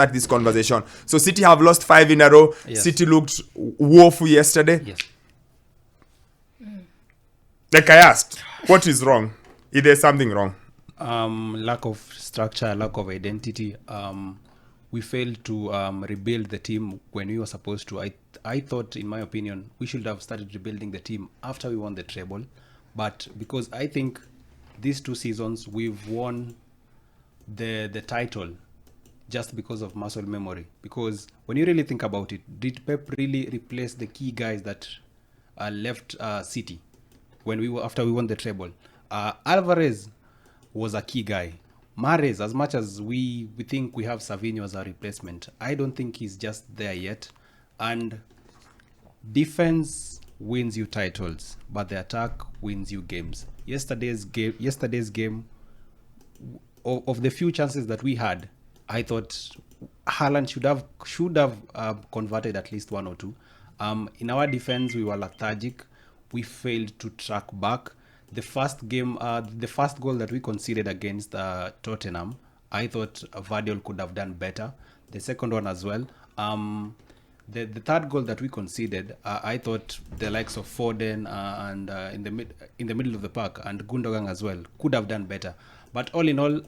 at this conversation. So City have lost 5 in a row. Yes. City looked woeful yesterday. Yes. Like I asked, what is wrong? Is there something wrong? Lack of structure, lack of identity. We failed to rebuild the team when we were supposed to. I thought, in my opinion, we should have started rebuilding the team after we won the treble. But because I think these 2 seasons we've won the title just because of muscle memory. Because when you really think about it, did Pep really replace the key guys that left City after we won the treble? Alvarez was a key guy. Mahrez, as much as we think we have Savinho as a replacement, I don't think he's just there yet. And defense wins you titles, but the attack wins you games. Yesterday's game, of the few chances that we had, I thought Haaland should have converted at least 1 or 2. In our defense, we were lethargic. We failed to track back. The first goal that we conceded against Tottenham, I thought Vardiol could have done better. The second one as well. The third goal that we conceded, I thought the likes of Foden and in the middle of the park and Gundogan as well could have done better. But all in all,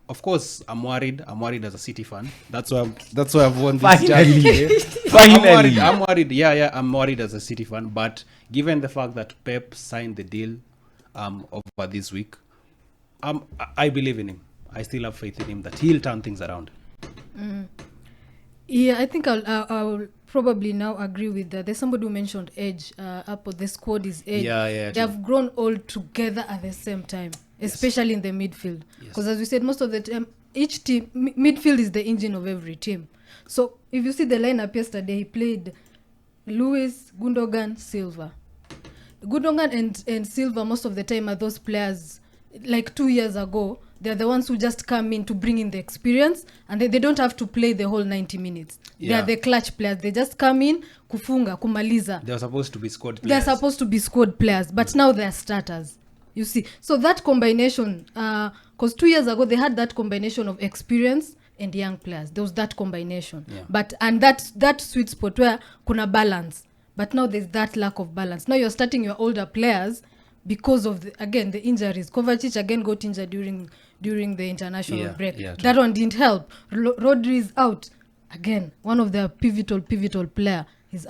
of course, I'm worried. I'm worried as a City fan. That's why I've won this Finally. Finally. I'm worried. Yeah, I'm worried as a City fan. But given the fact that Pep signed the deal over this week, I believe in him. I still have faith in him that he'll turn things around. Yeah, I think I'll probably now agree with that. There's somebody who mentioned age. The squad is age. Yeah. They have grown all together at the same time, especially in the midfield. Because as we said, most of the time, each team, midfield is the engine of every team. So if you see the lineup yesterday, he played Lewis, Gundogan, Silva. Gundogan and Silva, most of the time, are those players, like 2 years ago, they're the ones who just come in to bring in the experience, and they don't have to play the whole 90 minutes. They are the clutch players. They just come in, kufunga, kumaliza. They're supposed to be squad players. They're supposed to be squad players, but now they're starters. You see, so that combination, because 2 years ago they had that combination of experience and young players. There was that combination, and that sweet spot where kuna balance. But now there's that lack of balance. Now you're starting your older players because of the injuries. Kovacic again got injured during the international break. That one didn't help. Rodri is out again. One of their pivotal player is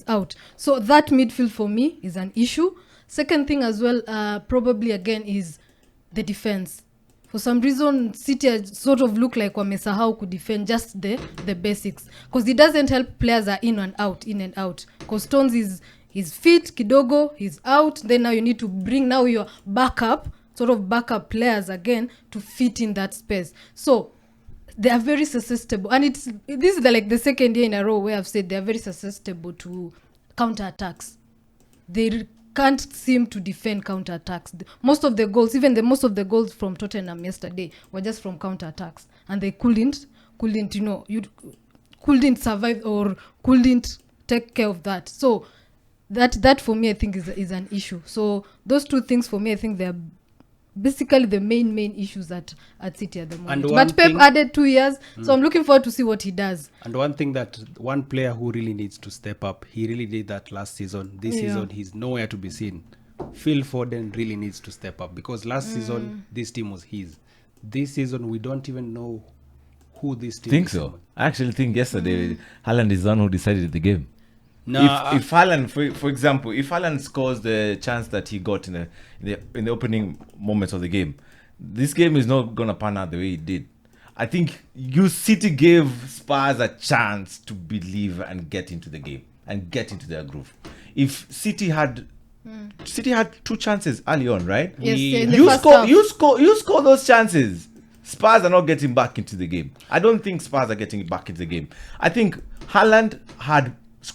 out. So that midfield for me is an issue. Second thing as well, probably again, is the defense. For some reason, City sort of look like wamesahau could defend just the basics. Because it doesn't help players are in and out. Because Stones is fit, Kidogo, he's out. Then now you need to bring now your backup players again to fit in that space. So they are very susceptible. And this is the second year in a row where I've said they are very susceptible to counter-attacks. They can't seem to defend counter-attacks. Most of the goals from Tottenham yesterday were just from counter-attacks, and they couldn't survive or couldn't take care of that. So that for me I think is an issue. So those two things for me I think they're basically the main issues at City at the moment. But Pep added 2 years, so I'm looking forward to see what he does. And one player who really needs to step up, he really did that last season. This season, he's nowhere to be seen. Phil Foden really needs to step up because last season, this team was his. This season, we don't even know who this team is. Think so? I actually think yesterday, Haaland is the one who decided the game. No, if Haaland, for example, if Haaland scores the chance that he got in the opening moments of the game, this game is not gonna pan out the way it did. I think City gave Spurs a chance to believe and get into the game and get into their groove. If City had 2 chances early on, right? Yes, you score those chances. Spurs are not getting back into the game. I don't think Spurs are getting back into the game. I think Haaland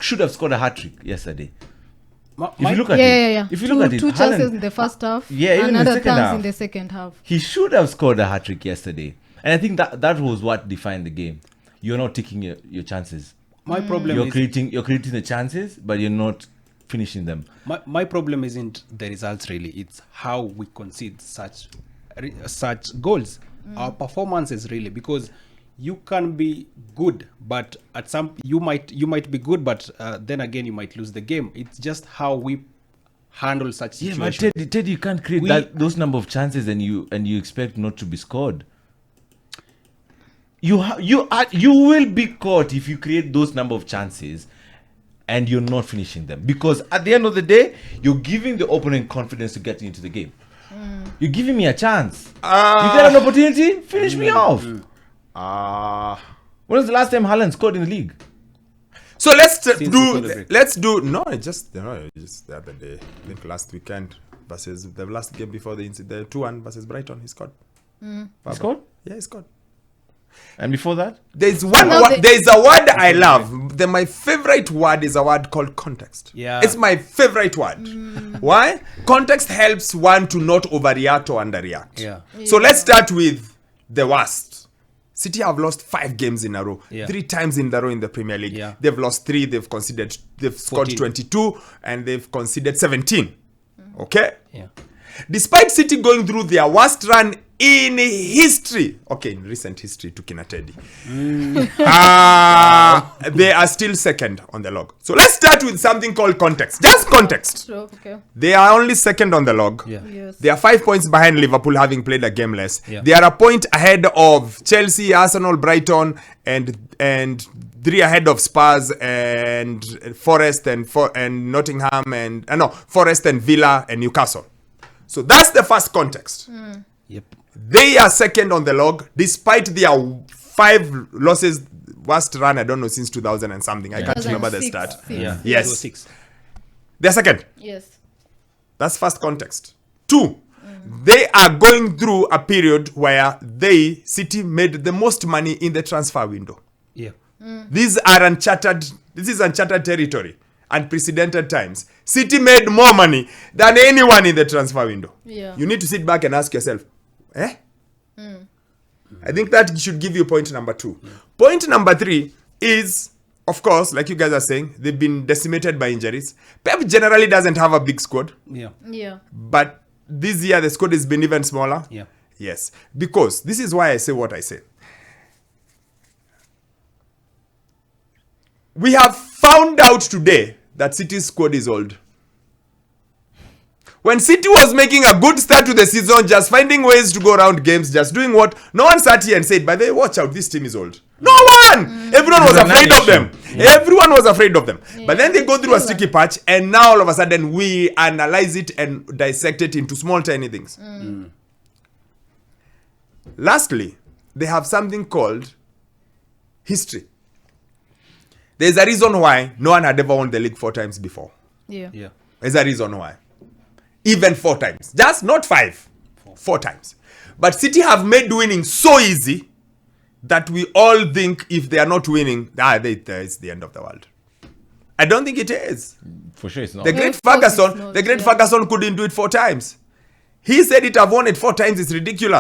should have scored a hat-trick yesterday. If you look at it, 2 chances in the first half, another chance in the second half. He should have scored a hat-trick yesterday. And I think that was what defined the game. You're not taking your chances. My problem you're creating the chances, but you're not finishing them. My problem isn't the results really. It's how we concede such goals. Our performances really, because you can be good, but at some you might be good, but then again you might lose the game. It's just how we handle such Yeah, situations. but Ted, you can't create those number of chances and you expect not to be scored. You will be caught if you create those number of chances and you're not finishing them, because at the end of the day you're giving the opponent confidence to get into the game. You're giving me a chance. You get an opportunity, finish me off. When was the last time Haaland scored in the league? So let's Since before the break. just the other day, I think last weekend versus the last game before the 2-1 versus Brighton, he scored. He scored? Yeah, he scored. And before that? There's a word I love. My favorite word is a word called context. Yeah. It's my favorite word. Why? Context helps one to not overreact or underreact. Yeah. So let's start with the worst. City have lost 5 games in a row. Yeah. 3 times in a row in the Premier League. Yeah. They've lost 3, they've scored 14. 22, and they've conceded 17. Okay? Yeah. Despite City going through their worst run in history, okay, in recent history to Kina Teddy, they are still second on the log. So let's start with something called context. Just context. So, okay. They are only second on the log. Yeah. Yes. They are 5 points behind Liverpool, having played a game less. Yeah. They are a point ahead of Chelsea, Arsenal, Brighton, and 3 ahead of Spurs and Forest and Nottingham and Forest and Villa and Newcastle. So that's the first context. Yep. They are second on the log, despite their 5 losses, worst run, I don't know, since 2000 and something. I can't remember the 2006. start. Yeah. Yes. 6. They're second. Yes. That's first context. 2, they are going through a period where City made the most money in the transfer window. Yeah. This is uncharted territory, unprecedented times. City made more money than anyone in the transfer window. Yeah. You need to sit back and ask yourself, I think that should give you point number 2. Point number 3 is, of course, like you guys are saying, they've been decimated by injuries. Pep generally doesn't have a big squad, Yeah. Yeah. but this year the squad has been even smaller. Yeah. Yes, because this is why I say what I say. We have found out today that City's squad is old. When City was making a good start to the season, just finding ways to go around games, just doing what, no one sat here and said, by the way, watch out, this team is old. No one! Everyone was afraid of them. Everyone was afraid of them. But then they go through a sticky patch, and now all of a sudden we analyze it and dissect it into small, tiny things. Lastly, they have something called history. There's a reason why no one had ever won the league 4 times before. Yeah. Yeah. There's a reason why. Even 4 times. Just not 5. 4 times. But City have made winning so easy that we all think if they are not winning, it's the end of the world. I don't think it is. For sure it's not. The No, great of course it's Ferguson, not, the great yeah. Ferguson couldn't do it 4 times. He said it have won it 4 times. It's ridiculous.